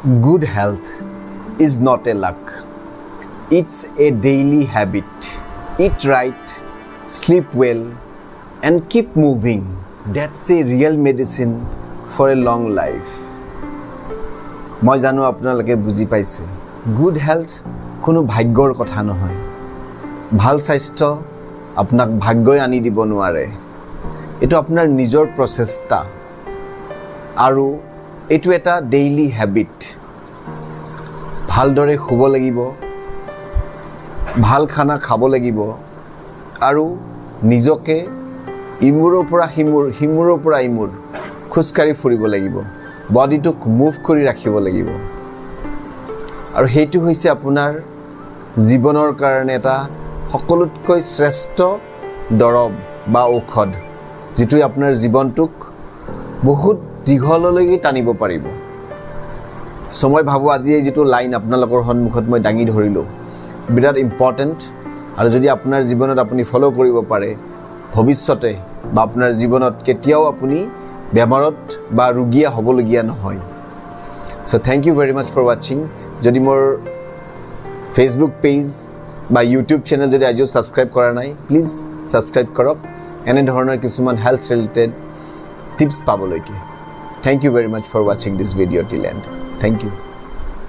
Good health is not a luck. It's a daily habit. Eat right, sleep well, and keep moving. That's a real medicine for a long life. মই জানো আপোনালোকে বুজি পাইছে good health কোনো ভাগ্যৰ কথা নহয় ভাল স্বাস্থ্য আপোনাক ভাগ্যই আনি দিব নোৱাৰে এটো আপোনাৰ নিজৰ প্ৰচেষ্টা আৰু এটো এটা ডেইলি হ্যাবিট ভালদৰে শুব লাগিব ভাল খানা খাব লাগিব আৰু নিজকে ইমূৰৰ পৰা হিমূৰৰ পৰা ইমূৰ খুচকাৰি ফুৰিব লাগিব বডিটোক মুভ কৰি ৰাখিব লাগিব আৰু হেতু হৈছে আপোনাৰ জীৱনৰ কাৰণে এটা সকলোতকৈ শ্ৰেষ্ঠ দৰব বা ঔষধ যেটো আপোনাৰ জীৱনটোক বহুত দীঘললৈকে টানিব পাৰিব সো মই ভাবো আজি এই যেটো লাইন আপোনালোকৰ সন্মুখত মই দাঙি ধৰিলো বিৰাট ইম্পৰ্টেন্ট আৰু যদি আপোনাৰ জীৱনত আপুনি ফলো কৰিব পাৰে ভৱিষ্যতে বা আপোনাৰ জীৱনত কেতিয়াও আপুনি বেমাৰত বা ৰোগীয়া হ'বলগীয়া নহয় so thank you very much for watching যদি মোৰ ফেসবুক পেজ বা ইউটিউব চেনেল যদি আজিও সাবস্ক্ৰাইব কৰা নাই প্লিজ সাবস্ক্ৰাইব কৰক এনে ধৰণৰ কিছুমান হেলথ ৰিলেটেড টিপস পাবলৈকে thank you very much for watching this video till end thank U